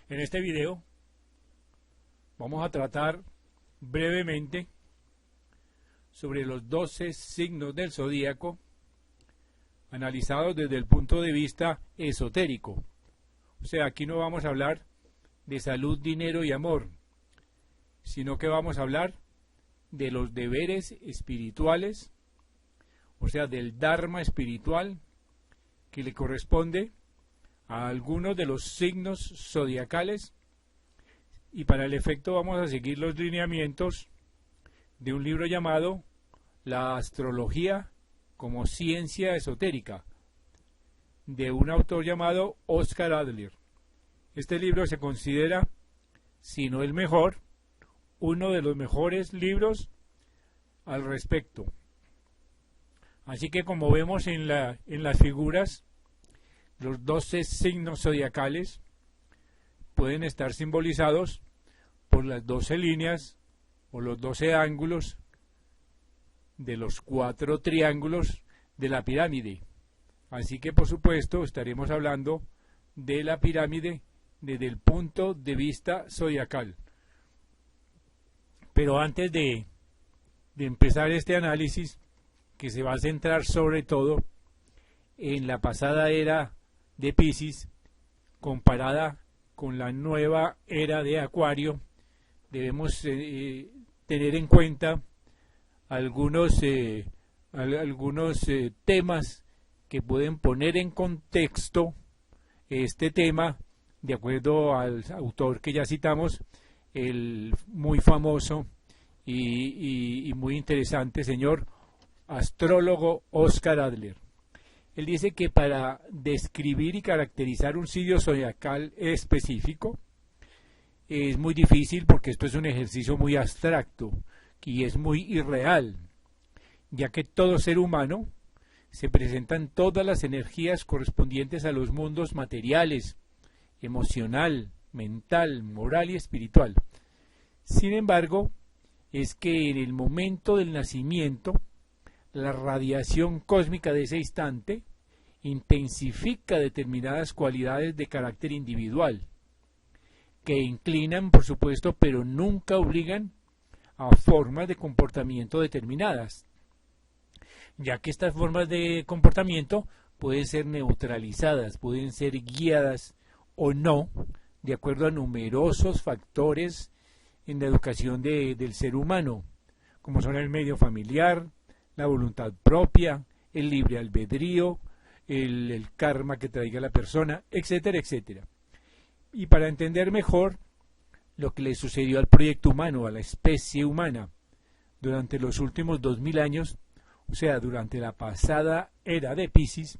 En este video vamos a tratar brevemente sobre los 12 signos del zodíaco analizados desde el punto de vista esotérico. O sea, aquí no vamos a hablar de salud, dinero y amor, sino que vamos a hablar de los deberes espirituales, o sea, del dharma espiritual que le corresponde a algunos de los signos zodiacales, y para el efecto vamos a seguir los lineamientos de un libro llamado La astrología como ciencia esotérica, de un autor llamado Oscar Adler. Este libro se considera, si no el mejor, uno de los mejores libros al respecto. Así que, como vemos en las figuras, los 12 signos zodiacales pueden estar simbolizados por las 12 líneas o los 12 ángulos de los 4 triángulos de la pirámide. Así que, por supuesto, estaremos hablando de la pirámide desde el punto de vista zodiacal. Pero antes de empezar este análisis, que se va a centrar sobre todo en la pasada era de Piscis comparada con la nueva era de Acuario, debemos tener en cuenta algunos temas que pueden poner en contexto este tema, de acuerdo al autor que ya citamos, el muy famoso y muy interesante señor astrólogo Oscar Adler. Él dice que para describir y caracterizar un signo zodiacal específico es muy difícil, porque esto es un ejercicio muy abstracto y es muy irreal, ya que todo ser humano se presentan todas las energías correspondientes a los mundos materiales, emocional, mental, moral y espiritual. Sin embargo, es que en el momento del nacimiento, la radiación cósmica de ese instante intensifica determinadas cualidades de carácter individual, que inclinan, por supuesto, pero nunca obligan a formas de comportamiento determinadas, ya que estas formas de comportamiento pueden ser neutralizadas, pueden ser guiadas o no, de acuerdo a numerosos factores en la educación del ser humano, como son el medio familiar, la voluntad propia, el libre albedrío, el karma que traiga la persona, etcétera, etcétera. Y para entender mejor lo que le sucedió al proyecto humano, a la especie humana, durante los últimos 2000 años, o sea, durante la pasada era de Piscis,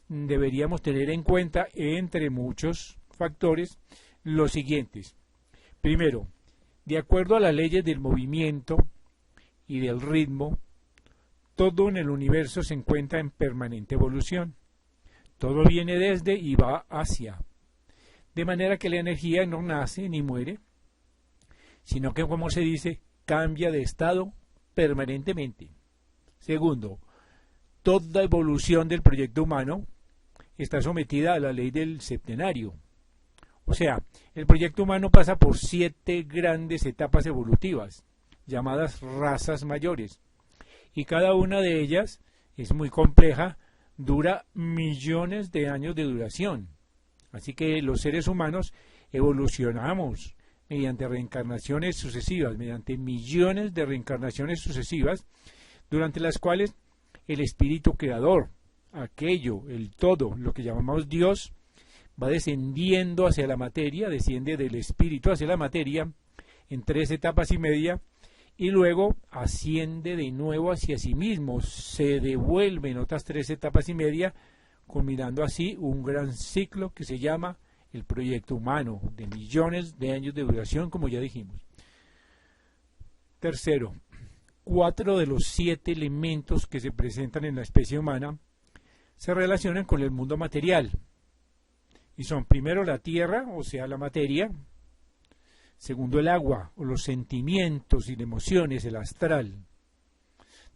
deberíamos tener en cuenta, entre muchos factores, los siguientes. Primero, de acuerdo a las leyes del movimiento y del ritmo, todo en el universo se encuentra en permanente evolución. Todo viene desde y va hacia. De manera que la energía no nace ni muere, sino que, como se dice, cambia de estado permanentemente. Segundo, toda evolución del proyecto humano está sometida a la ley del septenario. O sea, el proyecto humano pasa por 7 grandes etapas evolutivas, llamadas razas mayores, y cada una de ellas es muy compleja, dura millones de años de duración. Así que los seres humanos evolucionamos mediante reencarnaciones sucesivas, mediante millones de reencarnaciones sucesivas, durante las cuales el espíritu creador, aquello, el todo, lo que llamamos Dios, va descendiendo hacia la materia, desciende del espíritu hacia la materia en 3 etapas y media, y luego asciende de nuevo hacia sí mismo, se devuelve en otras 3 etapas y media, culminando así un gran ciclo que se llama el proyecto humano, de millones de años de duración, como ya dijimos. Tercero, 4 de los 7 elementos que se presentan en la especie humana se relacionan con el mundo material, y son: primero la tierra, o sea, la materia; segundo, el agua, o los sentimientos y las emociones, el astral;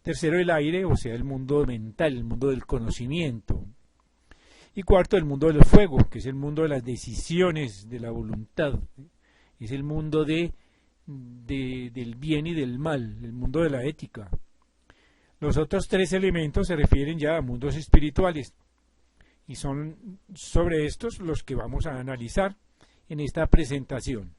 tercero, el aire, o sea, el mundo mental, el mundo del conocimiento; Y cuarto, el mundo del fuego, que es el mundo de las decisiones, de la voluntad. Es el mundo del bien y del mal, el mundo de la ética. Los otros tres elementos se refieren ya a mundos espirituales y son sobre estos los que vamos a analizar en esta presentación.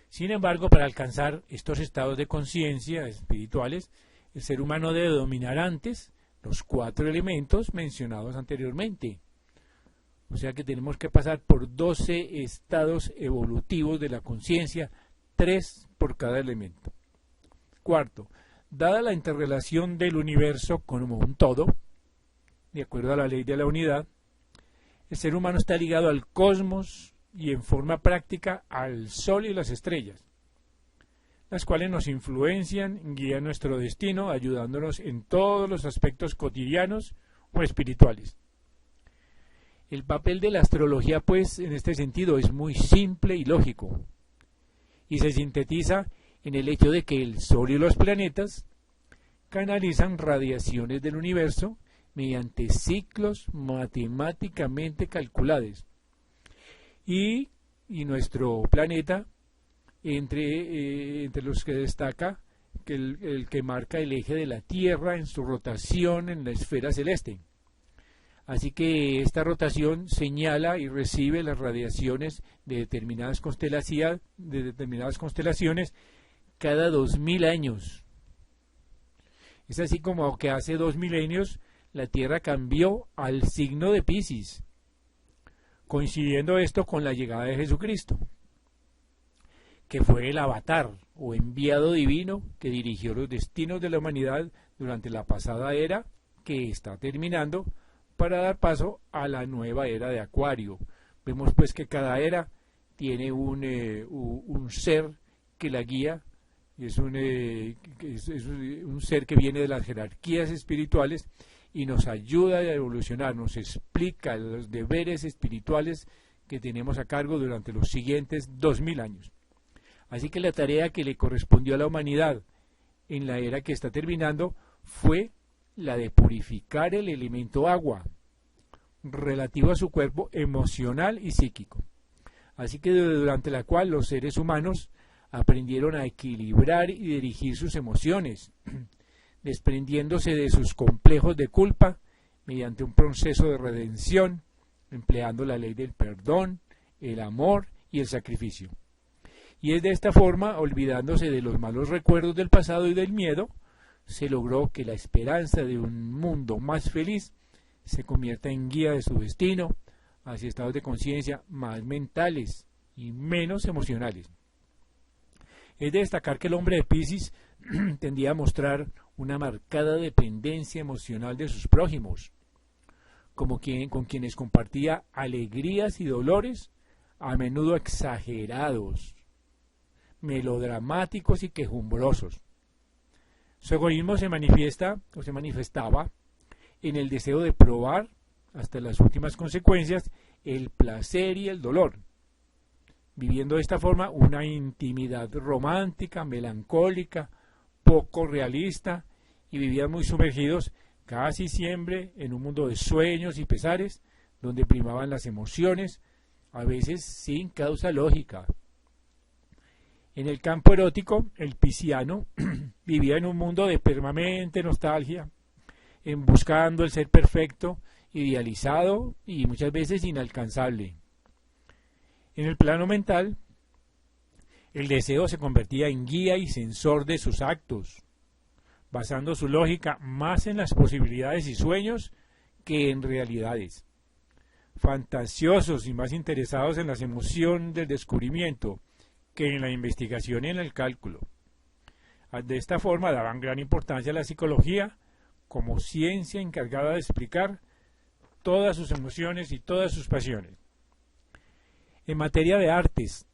Sin embargo, para alcanzar estos estados de conciencia espirituales, el ser humano debe dominar antes los cuatro elementos mencionados anteriormente. O sea que tenemos que pasar por 12 estados evolutivos de la conciencia, 3 por cada elemento. Cuarto, dada la interrelación del universo como un todo, de acuerdo a la ley de la unidad, el ser humano está ligado al cosmos y en forma práctica al Sol y las estrellas, las cuales nos influencian, guían nuestro destino, ayudándonos en todos los aspectos cotidianos o espirituales. El papel de la astrología, pues, en este sentido es muy simple y lógico, y se sintetiza en el hecho de que el Sol y los planetas canalizan radiaciones del universo mediante ciclos matemáticamente calculados. Y nuestro planeta, entre los que destaca que el que marca el eje de la Tierra en su rotación en la esfera celeste. Así que esta rotación señala y recibe las radiaciones de determinadas constelaciones cada 2000 años. Es así como que hace 2 milenios la Tierra cambió al signo de Piscis, coincidiendo esto con la llegada de Jesucristo, que fue el avatar o enviado divino que dirigió los destinos de la humanidad durante la pasada era que está terminando para dar paso a la nueva era de Acuario. Vemos pues que cada era tiene un ser que la guía, es un ser que viene de las jerarquías espirituales y nos ayuda a evolucionar, nos explica los deberes espirituales que tenemos a cargo durante los siguientes 2000 años. Así que la tarea que le correspondió a la humanidad en la era que está terminando fue la de purificar el elemento agua, relativo a su cuerpo emocional y psíquico. Así que durante la cual los seres humanos aprendieron a equilibrar y dirigir sus emociones, desprendiéndose de sus complejos de culpa mediante un proceso de redención, empleando la ley del perdón, el amor y el sacrificio. Y es de esta forma, olvidándose de los malos recuerdos del pasado y del miedo, se logró que la esperanza de un mundo más feliz se convierta en guía de su destino hacia estados de conciencia más mentales y menos emocionales. Es de destacar que el hombre de Piscis tendía a mostrar una marcada dependencia emocional de sus prójimos, con quienes compartía alegrías y dolores, a menudo exagerados, melodramáticos y quejumbrosos. Su egoísmo se manifestaba en el deseo de probar, hasta las últimas consecuencias, el placer y el dolor, viviendo de esta forma una intimidad romántica, melancólica, poco realista, y vivían muy sumergidos casi siempre en un mundo de sueños y pesares, donde primaban las emociones, a veces sin causa lógica. En el campo erótico, el pisciano vivía en un mundo de permanente nostalgia, en buscando el ser perfecto, idealizado y muchas veces inalcanzable. En el plano mental, el deseo se convertía en guía y sensor de sus actos, basando su lógica más en las posibilidades y sueños que en realidades. Fantasiosos y más interesados en las emociones del descubrimiento que en la investigación y en el cálculo. De esta forma daban gran importancia a la psicología como ciencia encargada de explicar todas sus emociones y todas sus pasiones. En materia de artes,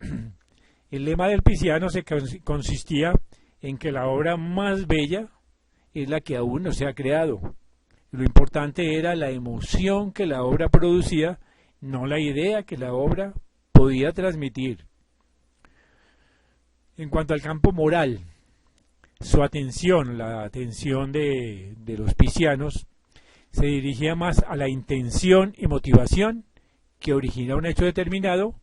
el lema del pisciano consistía en que la obra más bella es la que aún no se ha creado. Lo importante era la emoción que la obra producía, no la idea que la obra podía transmitir. En cuanto al campo moral, la atención de los piscianos, se dirigía más a la intención y motivación que origina un hecho determinado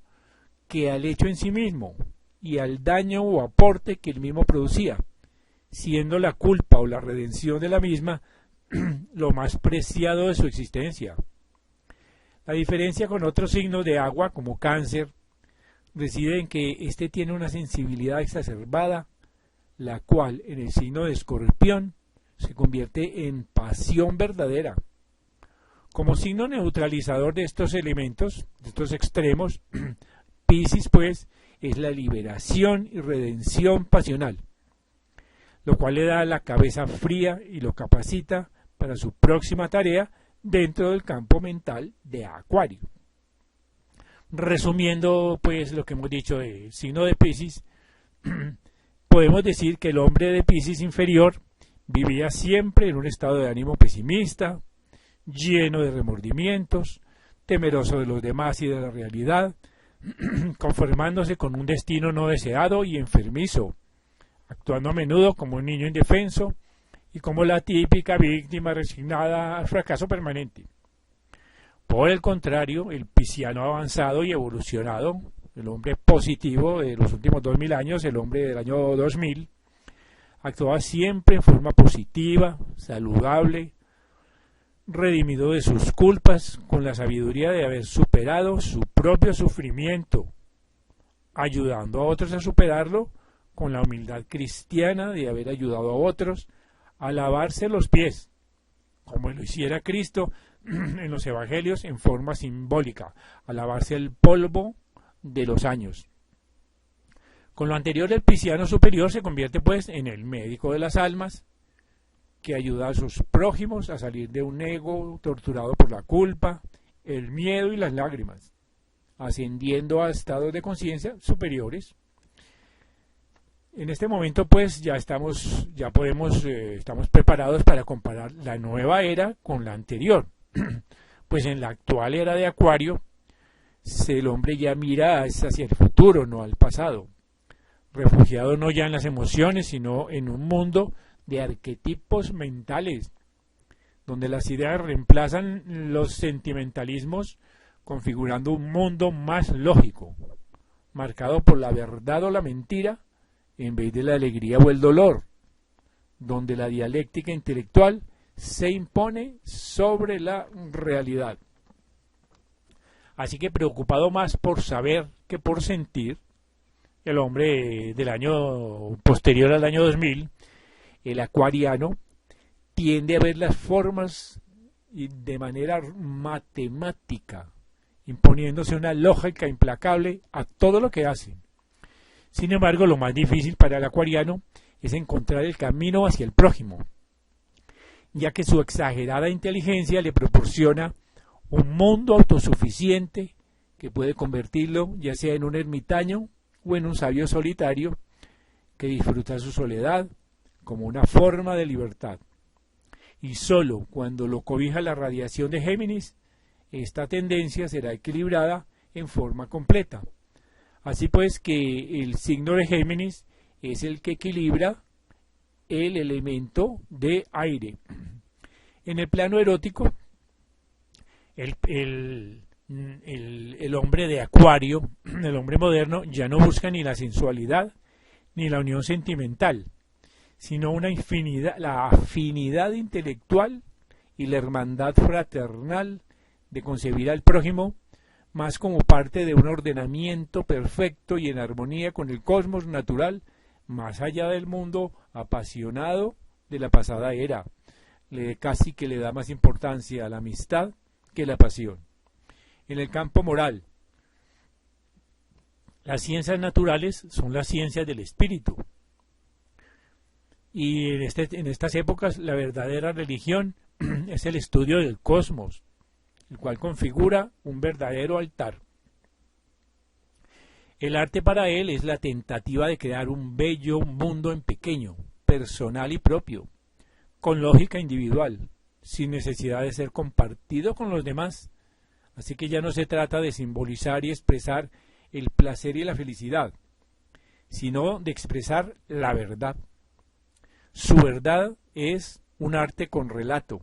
que al hecho en sí mismo y al daño o aporte que el mismo producía, siendo la culpa o la redención de la misma lo más preciado de su existencia. La diferencia con otros signos de agua, como Cáncer, reside en que éste tiene una sensibilidad exacerbada, la cual en el signo de Escorpión se convierte en pasión verdadera. Como signo neutralizador de estos elementos, de estos extremos, Piscis, pues, es la liberación y redención pasional, lo cual le da la cabeza fría y lo capacita para su próxima tarea dentro del campo mental de Acuario. Resumiendo, pues, lo que hemos dicho del signo de Piscis, podemos decir que el hombre de Piscis inferior vivía siempre en un estado de ánimo pesimista, lleno de remordimientos, temeroso de los demás y de la realidad, conformándose con un destino no deseado y enfermizo, actuando a menudo como un niño indefenso y como la típica víctima resignada al fracaso permanente. Por el contrario, el pisciano avanzado y evolucionado, el hombre positivo de los últimos 2000 años, el hombre del año 2000, actuaba siempre en forma positiva, saludable, redimido de sus culpas, con la sabiduría de haber superado su propio sufrimiento, ayudando a otros a superarlo, con la humildad cristiana de haber ayudado a otros a lavarse los pies, como lo hiciera Cristo en los evangelios en forma simbólica, a lavarse el polvo de los años. Con lo anterior, el pisciano superior se convierte pues en el médico de las almas, que ayuda a sus prójimos a salir de un ego torturado por la culpa, el miedo y las lágrimas, ascendiendo a estados de conciencia superiores. En este momento pues estamos preparados para comparar la nueva era con la anterior. Pues en la actual era de Acuario, el hombre ya mira hacia el futuro, no al pasado, refugiado no ya en las emociones, sino en un mundo de arquetipos mentales, donde las ideas reemplazan los sentimentalismos, configurando un mundo más lógico, marcado por la verdad o la mentira, en vez de la alegría o el dolor, donde la dialéctica intelectual se impone sobre la realidad. Así que preocupado más por saber que por sentir, el hombre del año posterior al año 2000, el acuariano, tiende a ver las formas de manera matemática, imponiéndose una lógica implacable a todo lo que hace. Sin embargo, lo más difícil para el acuariano es encontrar el camino hacia el prójimo, ya que su exagerada inteligencia le proporciona un mundo autosuficiente que puede convertirlo ya sea en un ermitaño o en un sabio solitario que disfruta su soledad como una forma de libertad. Y solo cuando lo cobija la radiación de Géminis, esta tendencia será equilibrada en forma completa. Así pues que el signo de Géminis es el que equilibra el elemento de aire. En el plano erótico, el hombre de Acuario, el hombre moderno, ya no busca ni la sensualidad ni la unión sentimental, sino la afinidad intelectual y la hermandad fraternal de concebir al prójimo más como parte de un ordenamiento perfecto y en armonía con el cosmos natural, más allá del mundo apasionado de la pasada era. Casi que le da más importancia a la amistad que la pasión. En el campo moral, las ciencias naturales son las ciencias del espíritu. Y en estas épocas la verdadera religión es el estudio del cosmos, el cual configura un verdadero altar. El arte para él es la tentativa de crear un bello mundo en pequeño, personal y propio, con lógica individual, sin necesidad de ser compartido con los demás. Así que ya no se trata de simbolizar y expresar el placer y la felicidad, sino de expresar la verdad. Su verdad es un arte con relato,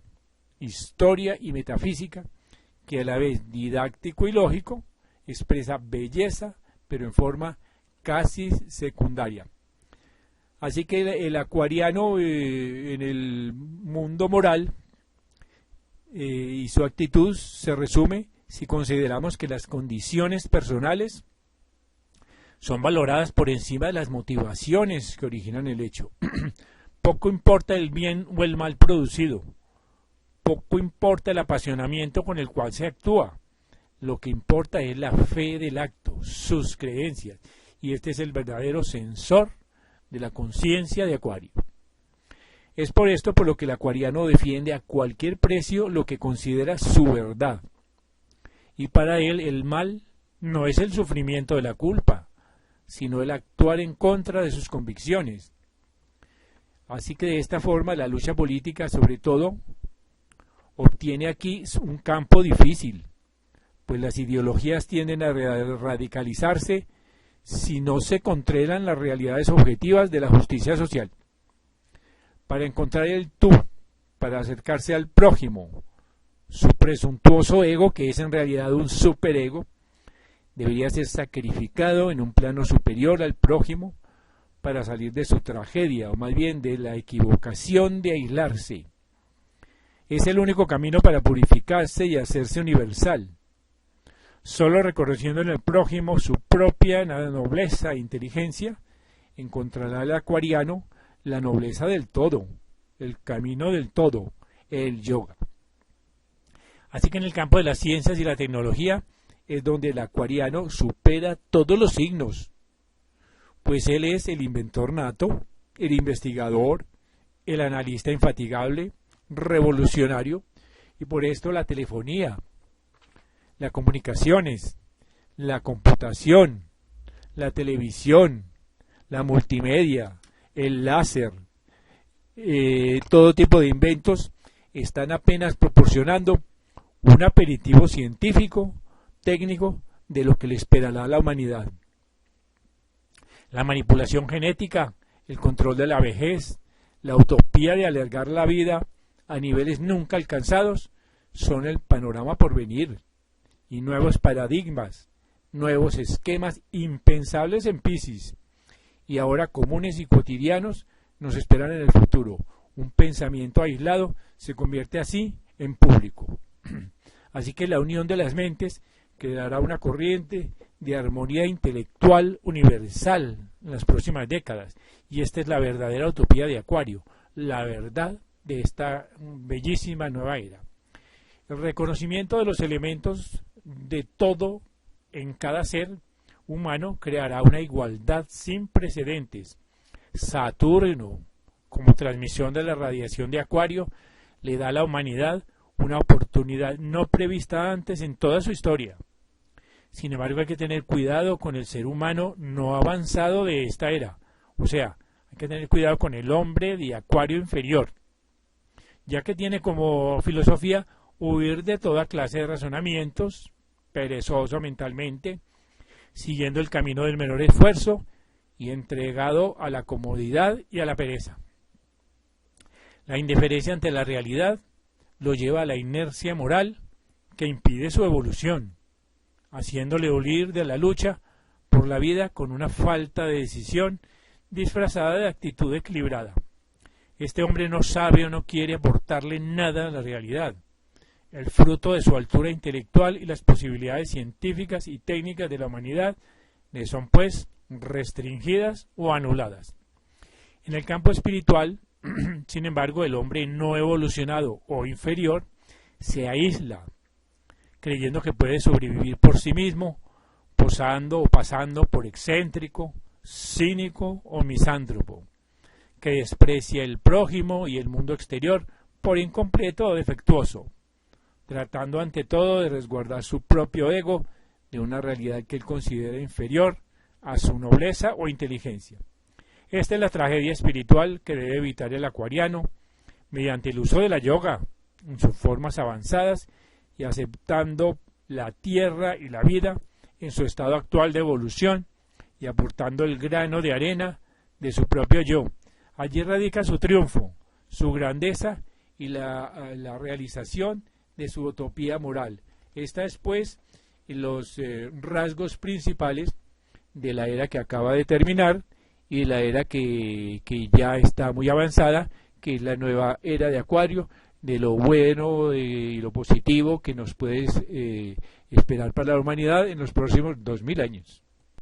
historia y metafísica, que a la vez didáctico y lógico expresa belleza, pero en forma casi secundaria. Así que el acuariano en el mundo moral y su actitud se resume si consideramos que las condiciones personales son valoradas por encima de las motivaciones que originan el hecho. Poco importa el bien o el mal producido, poco importa el apasionamiento con el cual se actúa, lo que importa es la fe del acto, sus creencias, y este es el verdadero sensor de la conciencia de Acuario. Es por esto por lo que el acuariano defiende a cualquier precio lo que considera su verdad. Y para él el mal no es el sufrimiento de la culpa, sino el actuar en contra de sus convicciones. Así que de esta forma la lucha política, sobre todo, obtiene aquí un campo difícil, pues las ideologías tienden a radicalizarse si no se controlan las realidades objetivas de la justicia social. Para encontrar el tú, para acercarse al prójimo, su presuntuoso ego, que es en realidad un superego, debería ser sacrificado en un plano superior al prójimo para salir de su tragedia, o más bien de la equivocación de aislarse. Es el único camino para purificarse y hacerse universal. Solo reconociendo en el prójimo su propia nobleza e inteligencia, encontrará el acuariano la nobleza del todo, el camino del todo, el yoga. Así que en el campo de las ciencias y la tecnología es donde el acuariano supera todos los signos, pues él es el inventor nato, el investigador, el analista infatigable, revolucionario, y por esto la telefonía, las comunicaciones, la computación, la televisión, la multimedia, el láser, todo tipo de inventos están apenas proporcionando un aperitivo científico, técnico, de lo que le esperará a la humanidad. La manipulación genética, el control de la vejez, la utopía de alargar la vida a niveles nunca alcanzados son el panorama por venir, y nuevos paradigmas, nuevos esquemas impensables en Piscis, y ahora comunes y cotidianos nos esperan en el futuro. Un pensamiento aislado se convierte así en público. Así que la unión de las mentes creará una corriente de armonía intelectual universal en las próximas décadas, y esta es la verdadera utopía de Acuario, la verdad de esta bellísima nueva era. El reconocimiento de los elementos de todo en cada ser humano creará una igualdad sin precedentes. Saturno, como transmisión de la radiación de Acuario, le da a la humanidad una oportunidad no prevista antes en toda su historia. Sin embargo, hay que tener cuidado con el ser humano no avanzado de esta era. O sea, hay que tener cuidado con el hombre de Acuario inferior, ya que tiene como filosofía huir de toda clase de razonamientos, perezoso mentalmente, siguiendo el camino del menor esfuerzo y entregado a la comodidad y a la pereza. La indiferencia ante la realidad lo lleva a la inercia moral que impide su evolución, haciéndole huir de la lucha por la vida con una falta de decisión disfrazada de actitud equilibrada. Este hombre no sabe o no quiere aportarle nada a la realidad, el fruto de su altura intelectual y las posibilidades científicas y técnicas de la humanidad le son pues restringidas o anuladas. En el campo espiritual, sin embargo, el hombre no evolucionado o inferior se aísla, creyendo que puede sobrevivir por sí mismo, posando o pasando por excéntrico, cínico o misántropo, que desprecia el prójimo y el mundo exterior por incompleto o defectuoso, tratando ante todo de resguardar su propio ego de una realidad que él considera inferior a su nobleza o inteligencia. Esta es la tragedia espiritual que debe evitar el acuariano mediante el uso de la yoga en sus formas avanzadas y aceptando la tierra y la vida en su estado actual de evolución y aportando el grano de arena de su propio yo. Allí radica su triunfo, su grandeza y la realización de su utopía moral. Esta es pues los rasgos principales de la era que acaba de terminar y de la era que ya está muy avanzada, que es la nueva era de Acuario, de lo bueno y lo positivo que nos puede esperar para la humanidad en los próximos 2000 años.